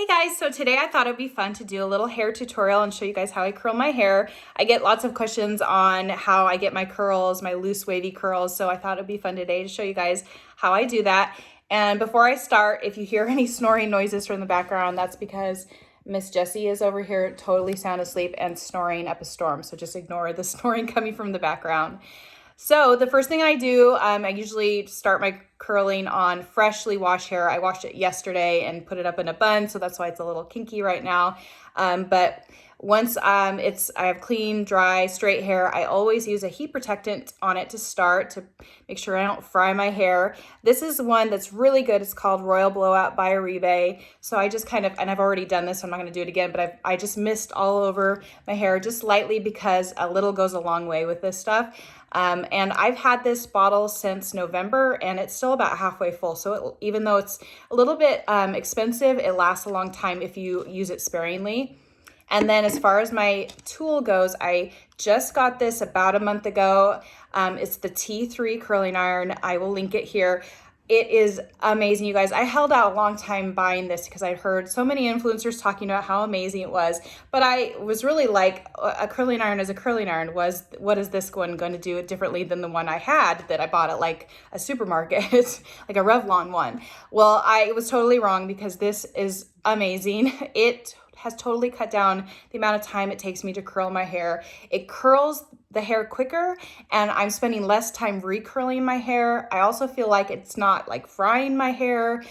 Hey guys, so today I thought it'd be fun to do a little hair tutorial and show you guys how I curl my hair. I get lots of questions on how I get my curls, my loose wavy curls, so I thought it'd be fun today to show you guys how I do that. And before I start, if you hear any snoring noises from the background, that's because Miss Jessie is over here totally sound asleep and snoring up a storm, so just ignore the snoring coming from the background. So the first thing I do, I usually start my curling on freshly washed hair. I washed it yesterday and put it up in a bun, so that's why it's a little kinky right now. But once I have clean, dry, straight hair, I always use a heat protectant on it to start to make sure I don't fry my hair. This is one that's really good. It's called Royal Blowout by Oribe. So I just and I've already done this, so I'm not going to do it again, but I just mist all over my hair just lightly because a little goes a long way with this stuff. And I've had this bottle since November and it's still about halfway full. So even though it's a little bit expensive, it lasts a long time if you use it sparingly. And then as far as my tool goes, I just got this about a month ago. It's the T3 curling iron. I will link it here. It is amazing, you guys. I held out a long time buying this because I'd heard so many influencers talking about how amazing it was. But I was really like, a curling iron is a curling iron. What is this one going to do it differently than the one I had that I bought at like a supermarket, like a Revlon one? Well, I was totally wrong because this is amazing. It has totally cut down the amount of time it takes me to curl my hair. It curls the hair quicker and I'm spending less time recurling my hair. I also feel like it's not like frying my hair.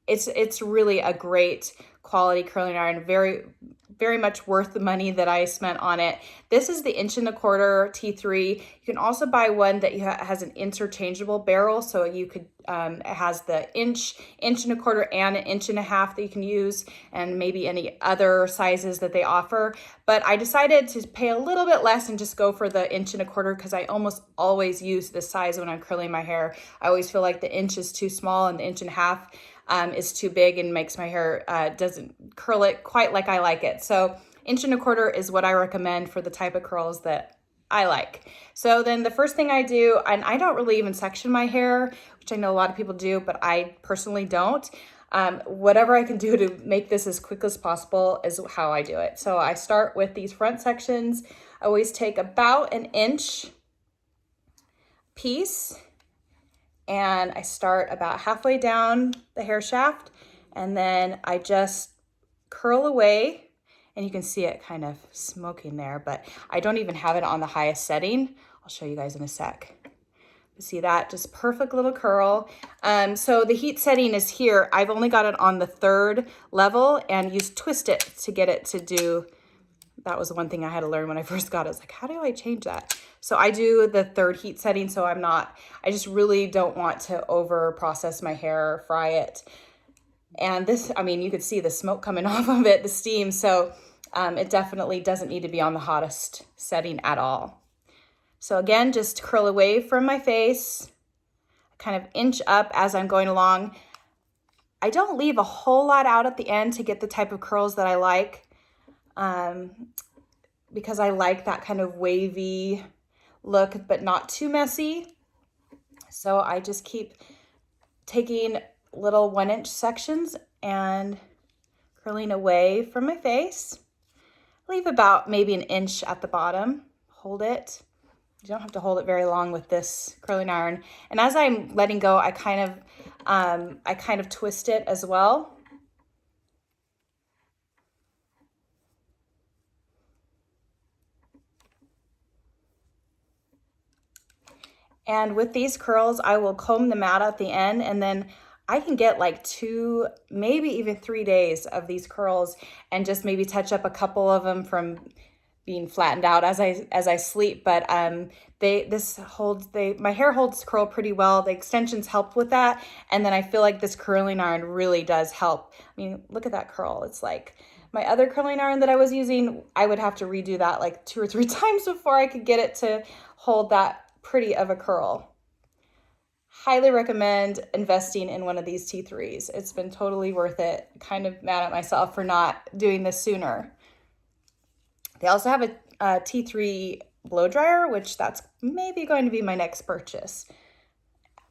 It's really a great quality curling iron, very much worth the money that I spent on it. This is the 1.25" T3. You can also buy one that has an interchangeable barrel, so you could it has the 1.25" and 1.5" that you can use, and maybe any other sizes that they offer. But I decided to pay a little bit less and just go for the 1.25" because I almost always use this size when I'm curling my hair. I always feel like the inch is too small and the 1.5" is too big and makes my hair doesn't curl it quite like I like it. So 1.25" is what I recommend for the type of curls that I like. So then the first thing I do, and I don't really even section my hair, which I know a lot of people do, but I personally don't. Whatever I can do to make this as quick as possible is how I do it. So I start with these front sections. I always take about an inch piece and I start about halfway down the hair shaft and then I just curl away, and you can see it kind of smoking there, but I don't even have it on the highest setting. I'll show you guys in a sec. See that? Just perfect little curl. So the heat setting is here. I've only got it on the 3rd level, and you twist it to get it to do. That was the one thing I had to learn when I first got it. I was like, how do I change that? So I do the 3rd heat setting, so I just really don't want to over process my hair or fry it. And this, I mean, you could see the smoke coming off of it, the steam. So it definitely doesn't need to be on the hottest setting at all. So again, just curl away from my face, kind of inch up as I'm going along. I don't leave a whole lot out at the end to get the type of curls that I like, because I like that kind of wavy look, but not too messy. So I just keep taking little 1-inch sections and curling away from my face. Leave about maybe an inch at the bottom. Hold it. You don't have to hold it very long with this curling iron. And as I'm letting go, I kind of twist it as well. And with these curls, I will comb them out at the end, and then I can get like 2, maybe even 3 days of these curls and just maybe touch up a couple of them from being flattened out as I sleep. But my hair holds curl pretty well. The extensions help with that. And then I feel like this curling iron really does help. I mean, look at that curl. It's like my other curling iron that I was using, I would have to redo that like 2 or 3 times before I could get it to hold that pretty of a curl. Highly recommend investing in one of these T3s. It's been totally worth it. Kind of mad at myself for not doing this sooner. They also have a T3 blow dryer, which that's maybe going to be my next purchase.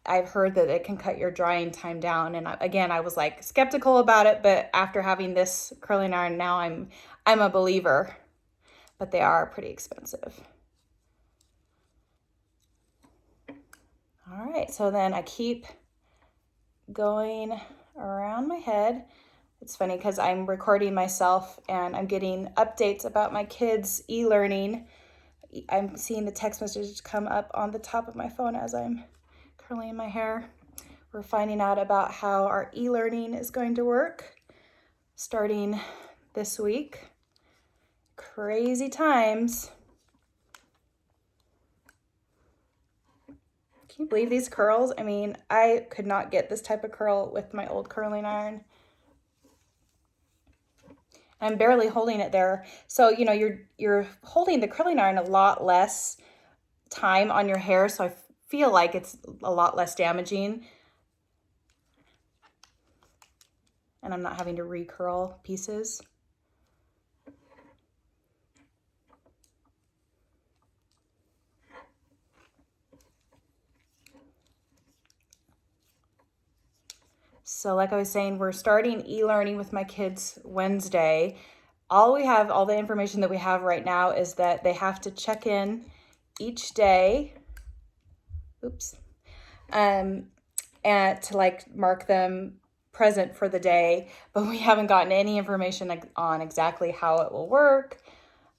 I've heard that it can cut your drying time down. And again, I was like skeptical about it, but after having this curling iron, now I'm a believer. But they are pretty expensive. All right, so then I keep going around my head. It's funny because I'm recording myself and I'm getting updates about my kids' e-learning. I'm seeing the text messages come up on the top of my phone as I'm curling my hair. We're finding out about how our e-learning is going to work starting this week. Crazy times. Can you believe these curls? I mean, I could not get this type of curl with my old curling iron. I'm barely holding it there. So, you know, you're holding the curling iron a lot less time on your hair, so I feel like it's a lot less damaging. And I'm not having to recurl pieces. So like I was saying, we're starting e-learning with my kids Wednesday. All the information that we have right now is that they have to check in each day. Oops. And to like mark them present for the day, but we haven't gotten any information on exactly how it will work.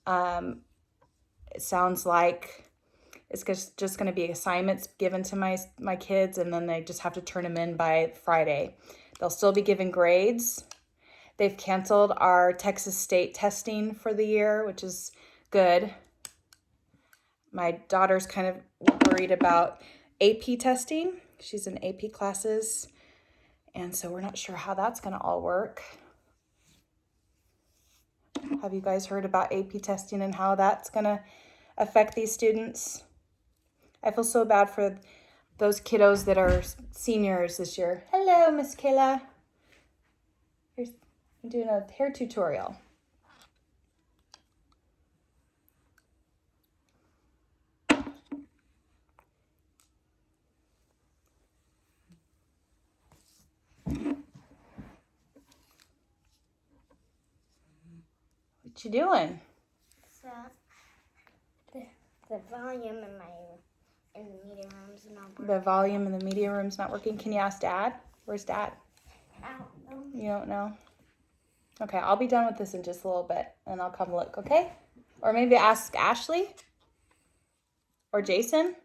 It sounds like it's just going to be assignments given to my kids, and then they just have to turn them in by Friday. They'll still be given grades. They've canceled our Texas State testing for the year, which is good. My daughter's kind of worried about AP testing. She's in AP classes, and so we're not sure how that's going to all work. Have you guys heard about AP testing and how that's going to affect these students? I feel so bad for those kiddos that are seniors this year. Hello, Miss Kayla. I'm doing a hair tutorial. What you doing? So the volume in the media room's not working. The volume in the media room's not working. Can you ask Dad? Where's Dad? I don't know. You don't know? Okay, I'll be done with this in just a little bit, and I'll come look, okay? Or maybe ask Ashley? Or Jason?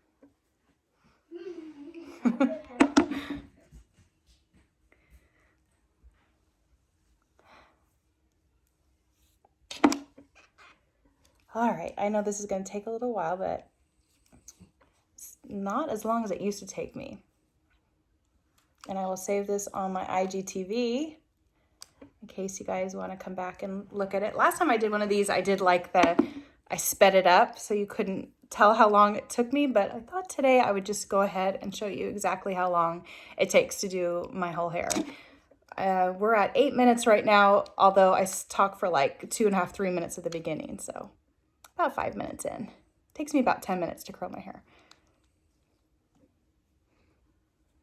All right, I know this is going to take a little while, but it's not as long as it used to take me. And I will save this on my IGTV in case you guys want to come back and look at it. Last time I did one of these, I sped it up so you couldn't tell how long it took me, but I thought today I would just go ahead and show you exactly how long it takes to do my whole hair. We're at 8 minutes right now, although I talk for like 2.5, 3 minutes at the beginning, so about 5 minutes in. It takes me about 10 minutes to curl my hair.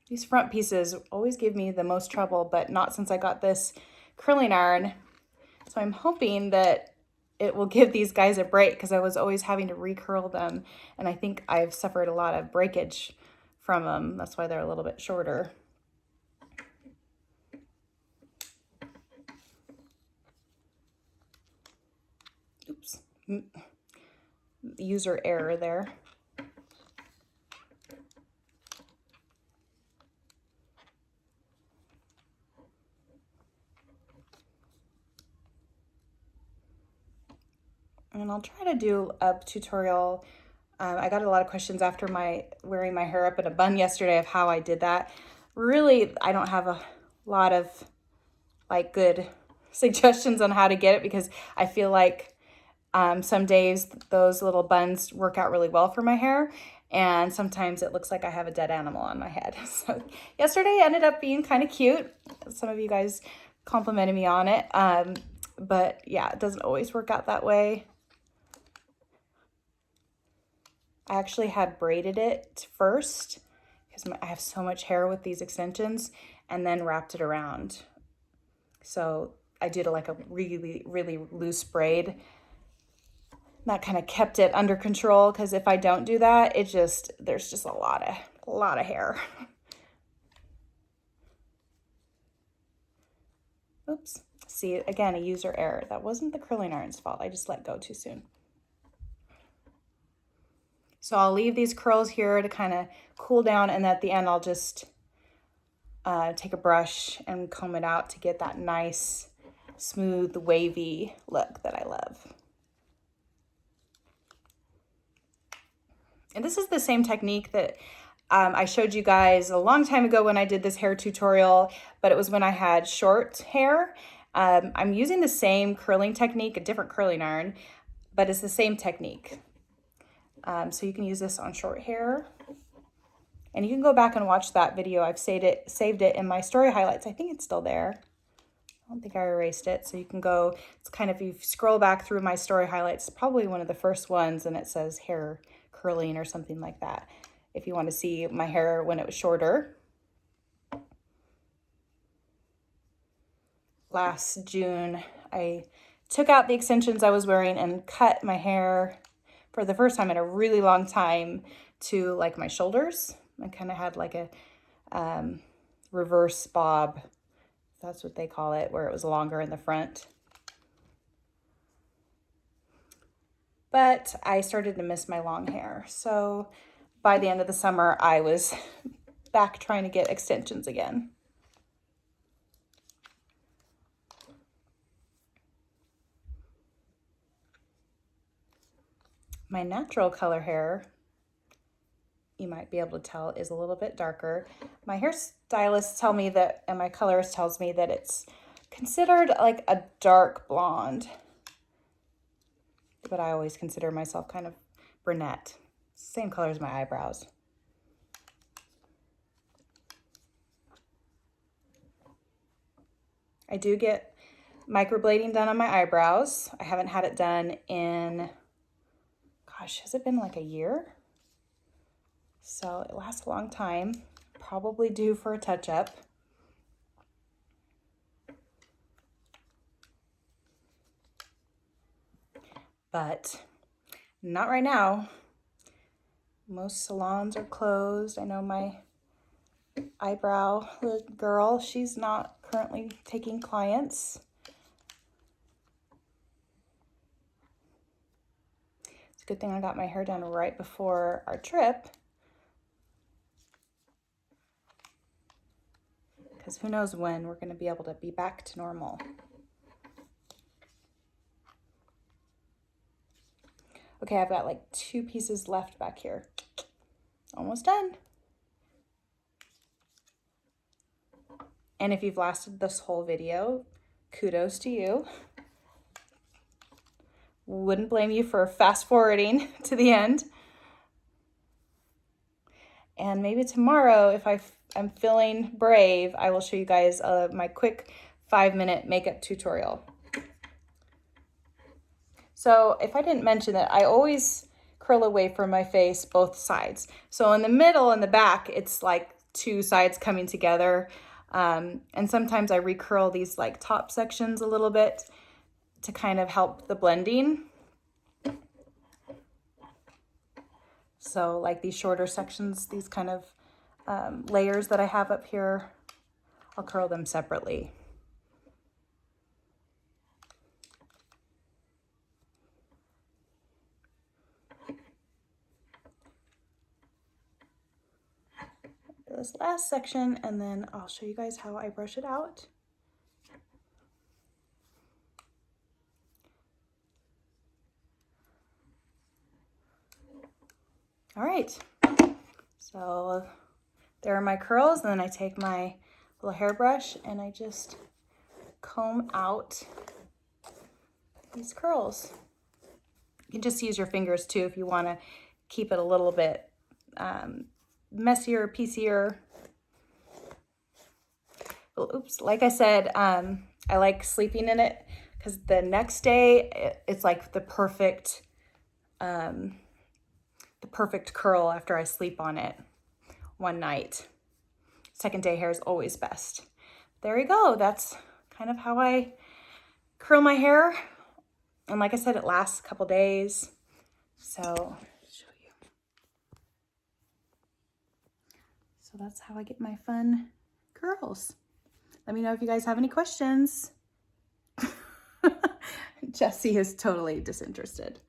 These front pieces always give me the most trouble, but not since I got this curling iron. So I'm hoping that it will give these guys a break because I was always having to recurl them. And I think I've suffered a lot of breakage from them. That's why they're a little bit shorter. Oops. User error there. And I'll try to do a tutorial. I got a lot of questions after wearing my hair up in a bun yesterday of how I did that. Really, I don't have a lot of like good suggestions on how to get it because I feel like some days those little buns work out really well for my hair, and sometimes it looks like I have a dead animal on my head. So yesterday ended up being kind of cute. Some of you guys complimented me on it, but yeah, it doesn't always work out that way. I actually had braided it first because I have so much hair with these extensions, and then wrapped it around. So I did like a really, really loose braid. That kind of kept it under control, because if I don't do that, there's just a lot of hair. Oops. See, again, a user error. That wasn't the curling iron's fault. I just let go too soon. So I'll leave these curls here to kind of cool down, and at the end I'll just take a brush and comb it out to get that nice, smooth, wavy look that I love. And this is the same technique that I showed you guys a long time ago when I did this hair tutorial, but it was when I had short hair. I'm using the same curling technique, a different curling iron, but it's the same technique. So you can use this on short hair. And you can go back and watch that video. I've saved it in my story highlights. I think it's still there. I don't think I erased it. So you can go, it's kind of, if you scroll back through my story highlights, probably one of the first ones, and it says hair curling or something like that, if you want to see my hair when it was shorter. Last June, I took out the extensions I was wearing and cut my hair for the first time in a really long time to like my shoulders. I kind of had like a reverse bob. That's what they call it, where it was longer in the front. But I started to miss my long hair. So by the end of the summer, I was back trying to get extensions again. My natural color hair, you might be able to tell, is a little bit darker. My hairstylist tell me that, and my colorist tells me that it's considered like a dark blonde, but I always consider myself kind of brunette. Same color as my eyebrows. I do get microblading done on my eyebrows. I haven't had it done in, gosh, has it been like a year? So it lasts a long time, probably due for a touch-up. But not right now. Most salons are closed. I know my eyebrow girl, she's not currently taking clients. It's a good thing I got my hair done right before our trip, because who knows when we're going to be able to be back to normal. Okay, I've got like 2 pieces left back here. Almost done. And if you've lasted this whole video, kudos to you. Wouldn't blame you for fast forwarding to the end. And maybe tomorrow, if I'm feeling brave, I will show you guys my quick 5-minute makeup tutorial. So if I didn't mention that, I always curl away from my face both sides. So in the middle and the back, it's like 2 sides coming together. And sometimes I recurl these like top sections a little bit to kind of help the blending. So like these shorter sections, these kind of layers that I have up here, I'll curl them separately. This last section, and then I'll show you guys how I brush it out. All right, so there are my curls, and then I take my little hairbrush and I just comb out these curls. You can just use your fingers too if you want to keep it a little bit messier, piecier. Oops, like I said, I like sleeping in it because the next day it's like the perfect curl after I sleep on it. one night. Second day hair is always best. There you go. That's kind of how I curl my hair. And like I said, it lasts a couple days. So show you. So that's how I get my fun curls. Let me know if you guys have any questions. Jessie is totally disinterested.